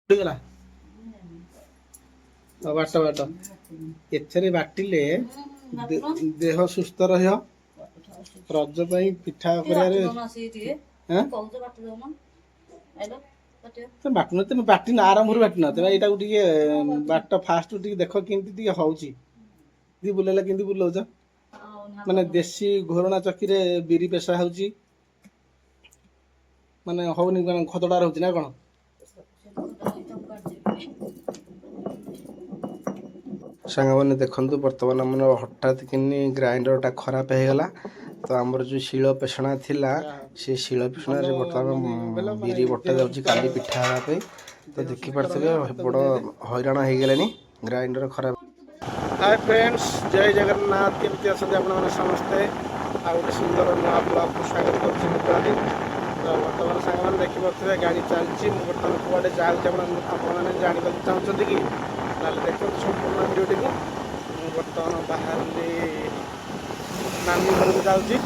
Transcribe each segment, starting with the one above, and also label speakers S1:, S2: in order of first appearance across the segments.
S1: गला बाट बाट एथरे बाटिले देह सुस्थ रह रज पिठा बाटन तुम बाटिन आरंभ बाटिन तुम यहाँ बाट फास्ट देख कि हूँ बुलेला कि बुलाऊच माने देशी घोरणा चक्की बिरी पेशा होची माने होनी खतड़ा रोचे ना कौन सांग मैंने देखु बर्तमान आम हठात कि ग्राइंडरटा खराब हो गला तो आमर जो शिल पेषणा थिला से शिल पेषणा बर्तमान बिरी बटा जाऊँगी काली पिठा हाँपे तो देखिपे बड़ हैरान हो गले ग्राइंडर खराब। हाय फ्रेंड्स जय जगन्नाथ केमती अच्छा आप समस्ते आ गए सुंदर नुआ ब्लॉग को स्वागत कर तो बर्तमान सांग मैंने देखिपे गाड़ी चलती बर्तमान कुआडे जाऊँगी आपने जानवा चाहते कि देखो संपूर्ण भिडियोटी को बर्तमान बाहर नानी घर को जाऊँगी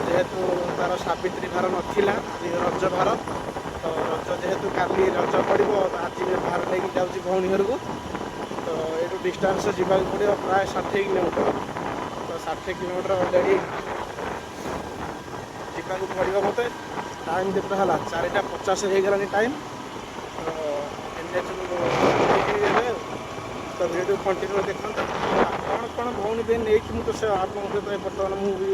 S1: जेहेतु तार सावित्री भार नाला रज भार तो रज जेहेतु काली रज पड़ो आज भार लेकिन जाऊँगी भौणी घर को तो ये डिस्टेंस जावाक पड़ो प्राय 60 किलोमीटर तो 60 किलोमीटर अलरेडी जावाक पड़ो मत टाइम देखते है 4:50 हो गलानी टाइम तो वीडियो कंटिन्यू देखते कौन कौन भौणी भी नहीं मुझे से आपको बर्तमान मुझे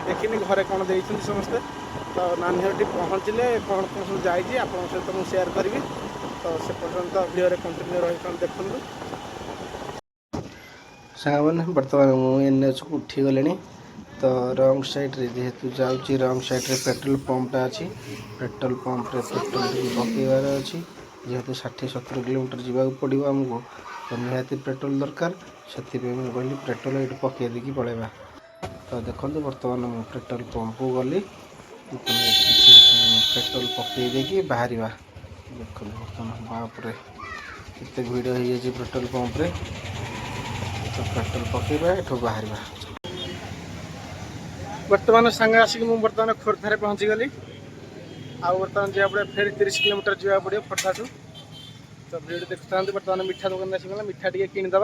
S1: देखनी घरे कौन देते समस्ते तो नानी घर पहुँचले कौन कौन सब जाइए आप सहित मुझे सेयार करी तो से पर्यंत वीडियो कंटिन्यू रही देखूँ सामने बर्तमान मुझे एनएच को उठी गले तो रंग साइड रे जेहेतु जाऊँगी रंग साइड रे पेट्रोल पंपटा अच्छी पेट्रोल पंप रे पेट्रोल पकेबार अच्छी जेहेतु 60-70 किलोमीटर जावाक पड़ो आमको तो निहाती पेट्रोल दरकार से कहली पेट्रोल ये पकई देकी पलैबा तो देखो बर्तमान मुझे पेट्रोल पंप को गली पेट्रोल पकई देकी बाहर देखो बर्तमान बापरे केते भिड़ हो जाए पेट्रोल पंप रे तो पेट्रोल पकईबा एठू बाहर बर्तमान सांगे आसिक मुझे बर्तमान खोर्धारे पहुँची गली आउ बर्तमान जा पड़े फेर 30 किलोमीटर जावाक पड़ो खोर्धाठू तो भिडियो देखुता बर्तमान मिठा दुकान आसिक मिठा टी किनीदे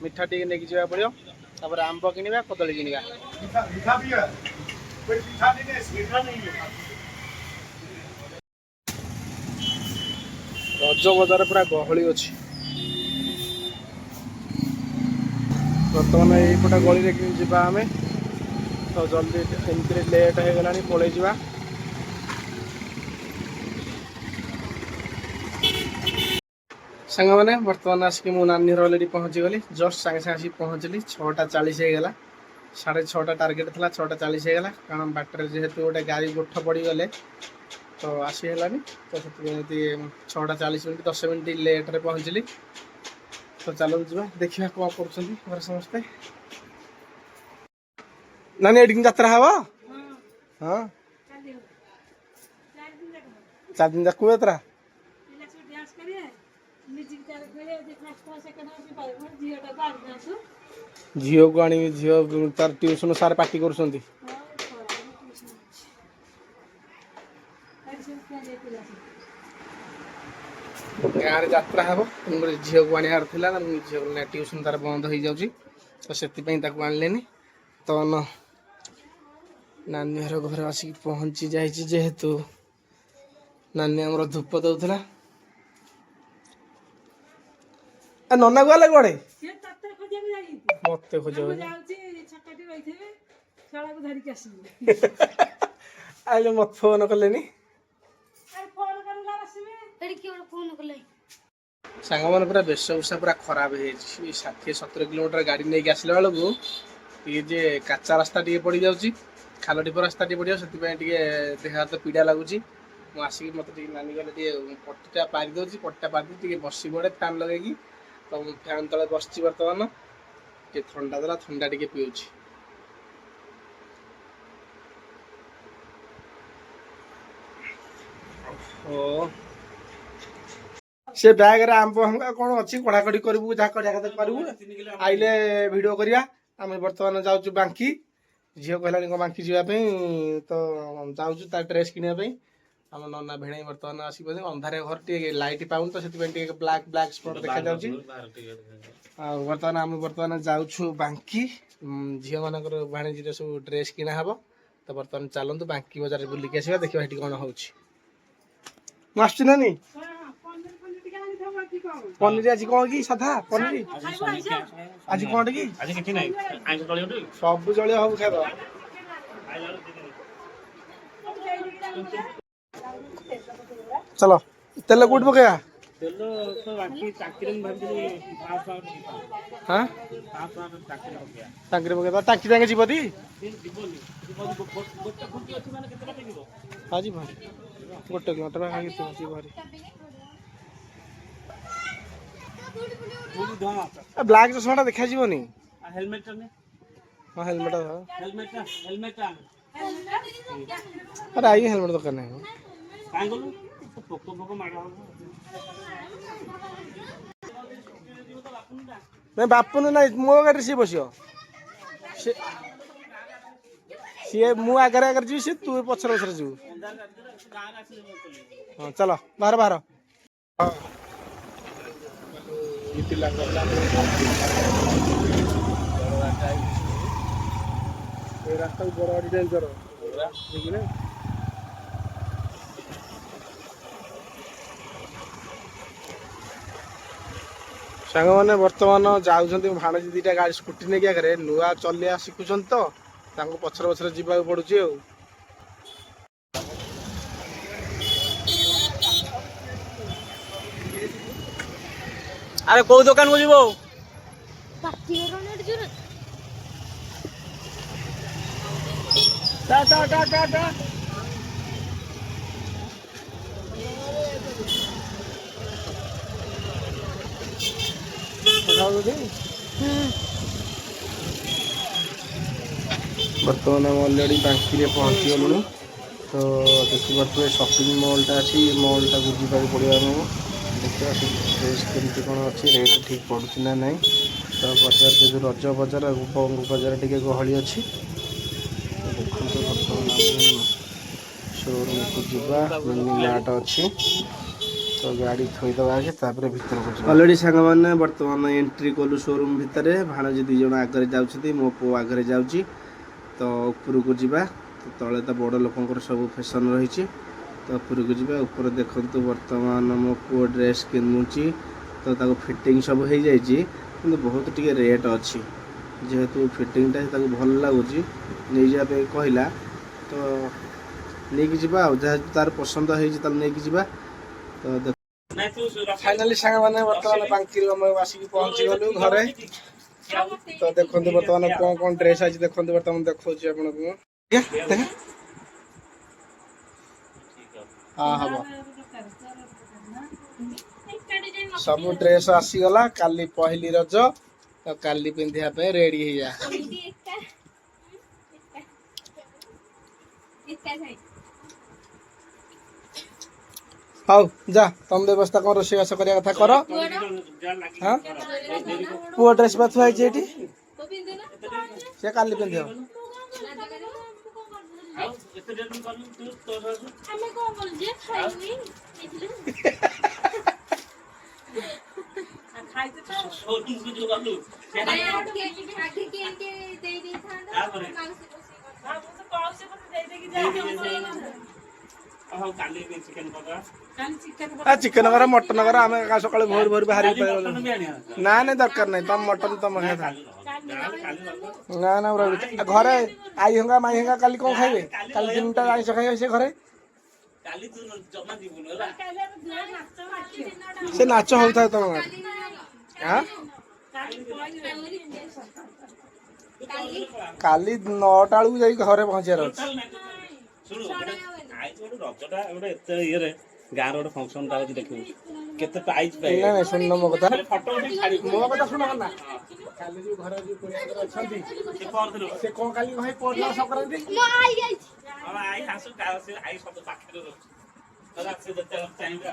S1: मिठा टी नहीं जावाक पड़ो तापर आंब किणवा कदली किणवा रज बजार पूरा गहली अच्छी बर्तमान यहीपटे गली जा आम तो जल्दी एमती लेट हो गला पलि जा सांग मैंने बर्तमान आसिक मो नानी घर अलरेडी पहुँची गली जस्ट सागे सागे आसिक पहुँचली 6:40 होगला 6:30 टार्गेट था 6:40 होगला कारण बाटर जेहेतु गोटे गाड़ी गोठ पड़गले तो आसीलानी तो से 6:40 मिनट 10 मिनट लेट्रे पहुँचली तो चलो जा देखा कौन कर समस्ते नानी एडिंग यात्रा हवा हाँ 4 दिन जाक यात्रा झील को आनी झील तार ट्यूशन सार पार्टी कर गाँव यात्रा हम झील को आनार झील ट्यूशन तार बंद हो जाऊँगी तो से आनले तो नानी घर घर आसिक पहुँची जाइए जेहेतु नानी आमर धूप दौला नना गले कड़े मत खोज आइले मत फोन कले सांग मैंने पूरा वेशभूषा पूरा खराब है 60-70 किलोमीटर गाड़ी नहीं आसला बेलू ये काचा रास्ता टे पड़ जाऊँगी खाल टीप रास्ता टे पड़ा से देह हाथ पीड़ा लगुच आसिक मत नानी गले पट्टा पारि दूसरी पट्टा पारि बस पड़े फैन लगे तो फैन तले बस बर्तमान थंडा देला थंडा टे पीऊँ से बैग रे आंब हमका कौन अच्छी कड़ाकड़ी करूँ जहाँ करूँ आइले वीडियो करिया आम बर्तमान जाऊँ बांकी झील कहला बांकी जावाई तो जाऊँ तार ड्रेस किनापी ଆମ ନନା ଭିଣେଇ ବର୍ତ୍ତମାନ ଆସିବ ଅନ୍ଧାରେ ଘର ଟିକେ ଲାଇଟ୍ ପାଉନି ତ ସେଥିପାଇଁ ଟିକେ ବ୍ଲାକ୍ ସ୍ପଟ ଦେଖାଯାଉଛି। ଆଉ ବର୍ତ୍ତମାନ ଯାଉଛୁ ବାଙ୍କି ଝିଅମାନଙ୍କର ବାଣିଜ୍ୟରେ ସବୁ ଡ୍ରେସ୍ କିଣା ହବ। ତ ବର୍ତ୍ତମାନ ଚାଲନ୍ତୁ ବାଙ୍କି ବଜାରରେ ବୁଲିକି ଆସିବା, ଦେଖିବା ସେଠି କ'ଣ ହେଉଛି। ମୁଁ ଆସୁଛି ନାନି। ପନିର ଆଜି କ'ଣ କି ସାଧା ପନିର ଆଜି କ'ଣ କି ସବୁ ଜଳିଆ ହବୁ ଖାଇବା। चलो तेल कोट पकेगा हाँ टांकी पकेगा टांकी जाके जीवती हाँ जी भाई गोटे किलोमीटर भारी ब्लैक चश्मा देखा जीवनी हेलमेट हाँ हेलमेट अरे आई हेलमेट दरकार नहीं नहीं बापू ने ना मो गाड़ी सी बस सी मु आगे आगे जी सी तू पछर पछर जीव हाँ चलो बाहर बाहर रास्ता बड़ा डेंजर सांग मैंने बर्तमान जाऊँ भाणजी दीटा गाड़ी स्कूटी नहीं आगे नुआ चलिया शिखुं तो पछर पछर जावाक पड़ू। अरे कौ दुकान को जीवो बर्तमान आम अलरेडी बांकी पहुँची गलु तो देखिए शॉपिंग मॉलटा अच्छी मॉलटा को जीवा पड़े देखिए ड्रेस केमती कौन अच्छी रेट ठीक पड़ुची ना नहीं तो बजार जो रज बजार बजार टे गहली अच्छी देखो बर्तमान शोरूम को जीवा मिनिमार्ट अच्छी तो गाड़ी थोईदबा आगे भितर को अलरेडी सांग मैंने बर्तमान एंट्री कलु शोरूम भितर भाणजी दी जन आगे जाऊँ मो पु आगे जाऊँगी तो ऊपर को जीवा तो तले तो बड़ लोकंर सब फैशन रही तो ऊपर को जीवा ऊपर देखंतु बर्तमान मो पु ड्रेस किनुची तो ताको फिटिंग सब हो जाए कि बहुत टी रेट अच्छी जेहेतु फिटिंगटा भल लगुच नहीं जाए कहला तो नहीं जीवा जहाँ तार पसंद हो तो फाइनाली सांग मैंने बर्तमान बांकी आसिक पहुँची गलु घरे तो देखो बर्तमान कौन कौन ड्रेस आज देखो बर्तमान देखा हाँ हम सब ड्रेस आसीगला काली पहली रज तो काली पिंधिया रेडी हो जा हाउ जा तुम व्यवस्था कौन रोषेईबास करा कथा कर हाँ पुओ ड्रेस बा थुआ से काली पिंध चिकेन कर मटन कर आम सका भोर भोर बाहर ना ना दरकार नहीं तुम मटन तुम खा ना ना घरे आई हंगा माई हंगा काली कौन खाइबे काली दिनटा आइस खाइबे से घरे से नाच होता तुम हाँ काली 9टा बेलू जा घरे पहुँचार अच्छे गाँव रोड फंक्शन टा देखिए केते प्राइस पे ना सुन मो कथा फोटो मो कथा सुन ना काली जो घर जो पुरिया अछंती से कोन काली भाई पडला संक्रांति मो आई गई हम आई हासु का से आई सब पाखे रो तरा से दते टाइम रे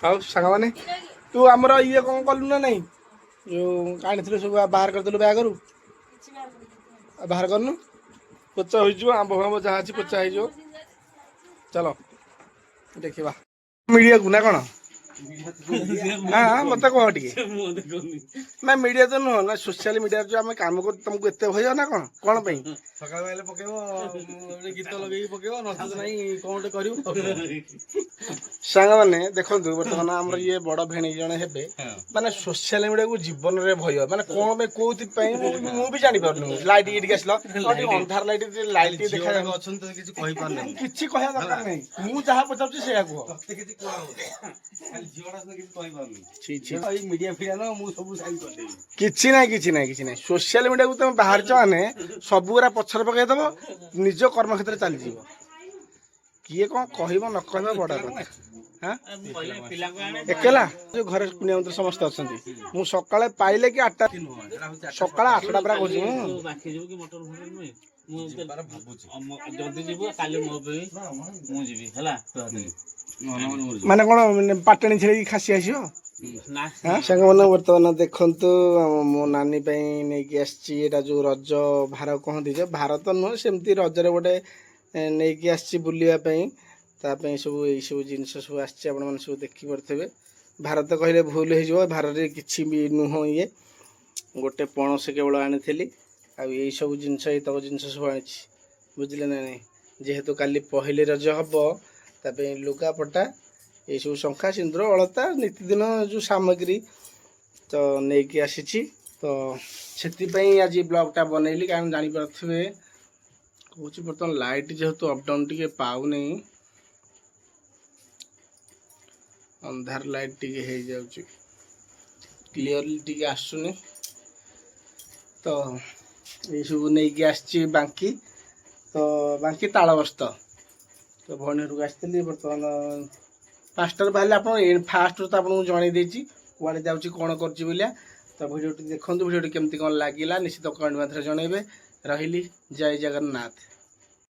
S1: हाउ संग माने तू हमर ये कोन कलु ना नहीं जो काणी थिले सब बाहर कर देलु बैग रू बाहर करनु पोचा हो जो आंब भांब जहाँ अच्छी पोचा हो चलो ଦେଖିବା ମିଡ଼ିଆକୁ ନା କ'ଣ? ହଁ ମତେ କହ ଟିକେ ନା ମିଡ଼ିଆ ତ ନୁହଁ ନା ସୋସିଆଲ ମିଡ଼ିଆରେ ଯୋଉ ଆମେ କାମ କରୁ ତମକୁ ଏତେ ଭୟ ନା କ'ଣ କ'ଣ ପାଇଁ?
S2: ସକାଳ ପାଇଲେ ପକେଇବ ଗୀତ ଲଗେଇକି ପକେଇବ ନଚେତ ନାହିଁ କ'ଣ ଗୋଟେ କରିବ।
S1: ସାଙ୍ଗମାନେ ଦେଖନ୍ତୁ ବର୍ତ୍ତମାନ ଆମର ଇଏ ବଡ଼ ଭେଣୀ ଜଣେ ହେବେ ମାନେ ସୋସିଆଲ ମିଡ଼ିଆକୁ ଜୀବନରେ ଭୟ ମାନେ କ'ଣ ପାଇଁ କୋଉଥିପାଇଁ ମୁଁ ବି ଜାଣିପାରୁନି। ଲାଇଟ୍ ଏଠିକି ଆସିଲ ଅନ୍ଧାର ଲାଇଟ୍ ଲାଇଟ୍ ଦେଖା
S2: ଅଛନ୍ତି ତ କିଛି କହିପାରୁନାହିଁ।
S1: କିଛି କହିବା ଦରକାର ନାହିଁ ମୁଁ ଯାହା ପଚାରୁଛି ସେଇଆ କୁହ।
S2: କିଛି କୁହା ଖାଲି ଝିଅଟା କିଛି କହିପାରୁନି।
S1: ଏଇ
S2: ମିଡିଆ ଫିଡିଆ ନ ମୁଁ ସବୁ ସାଇନ୍ କରିଦେବି।
S1: କିଛି ନାହିଁ ସୋସିଆଲ ମିଡ଼ିଆକୁ ତମେ ବାହାରିଛ ମାନେ ସବୁଗୁରା ପଛରେ ପକେଇଦବ ନିଜ କର୍ମକ୍ଷେତ୍ରରେ ଚାଲିଯିବ। କିଏ କ'ଣ କହିବ ନ କହିବ ବଡ଼ କଥା। ଏକେଲା ଯୋଉ ଘରେ କୁଣିଆ ମନ୍ତ୍ରୀ ସମସ୍ତେ ଅଛନ୍ତି ମୁଁ ସକାଳେ ପାଇଲେ କି 8ଟା ସକାଳ 8ଟା ପୁରା କହୁଛି
S2: ଯଦି ଯିବୁ କାଲି ମୋ ପାଇଁ ମୁଁ ଯିବି ହେଲା।
S1: ମାନେ କ'ଣ ପାଟଣୀ ଛେଳିକି ଖାସି ଆସିବ? ସାଙ୍ଗମାନେ ବର୍ତ୍ତମାନ ଦେଖନ୍ତୁ ମୋ ନାନୀ ପାଇଁ ନେଇକି ଆସିଛି ଏଇଟା ଯୋଉ ରଜ ଭାର କହନ୍ତି ଯେ ଭାର ତ ନୁହଁ ସେମିତି ରଜରେ ଗୋଟେ ନେଇକି ଆସିଛି ବୁଲିବା ପାଇଁ। ତା ପାଇଁ ସବୁ ଏଇସବୁ ଜିନିଷ ସବୁ ଆସିଛି ଆପଣମାନେ ସବୁ ଦେଖିପାରୁଥିବେ। ଭାର ତ କହିଲେ ଭୁଲ ହେଇଯିବ ଭାରରେ କିଛି ବି ନୁହଁ ଇଏ ଗୋଟେ ପଣସ କେବଳ ଆଣିଥିଲି ଆଉ ଏଇସବୁ ଜିନିଷ ଏଇତକ ଜିନିଷ ସବୁ ଆଣିଛି ବୁଝିଲେ ନା ନାହିଁ। ଯେହେତୁ କାଲି ପହିଲି ରଜ ହବ ତା ପାଇଁ ଲୁଗାପଟା ଏଇସବୁ ଶଙ୍ଖା ସିନ୍ଦୁର ଅଳତା ନିତିଦିନ ଯେଉଁ ସାମଗ୍ରୀ ତ ନେଇକି ଆସିଛି। ତ ସେଥିପାଇଁ ଆଜି ବ୍ଲଗ୍ଟା ବନେଇଲି କାରଣ ଜାଣିପାରୁଥିବେ କହୁଛି ବର୍ତ୍ତମାନ ଲାଇଟ୍ ଯେହେତୁ ଅପଡାଉନ୍ ଟିକେ ପାଉନେଇ ଅନ୍ଧାର ଲାଇଟ୍ ଟିକେ ହେଇଯାଉଛି କ୍ଲିୟରଲି ଟିକେ ଆସୁନି। ତ ଏଇସବୁ ନେଇକି ଆସିଛି ବାଙ୍କି ତାଳ ବସ୍ତ ତ ଭଉଣୀ ଘରକୁ ଆସିଥିଲି ବର୍ତ୍ତମାନ 5ଟାରୁ ବାହାରିଲେ ଆପଣ ଫାଷ୍ଟରୁ ତ ଆପଣଙ୍କୁ ଜଣେଇ ଦେଇଛି କୁଆଡ଼େ ଯାଉଛି କ'ଣ କରୁଛି ବୋଲିଆ। ତ ଭିଡ଼ିଓଟି ଦେଖନ୍ତୁ ଭିଡ଼ିଓଟି କେମିତି କ'ଣ ଲାଗିଲା ନିଶ୍ଚିତ କମେଣ୍ଟ ମାଧ୍ୟମରେ ଜଣେଇବେ। ରହିଲି ଜୟ ଜଗନ୍ନାଥ।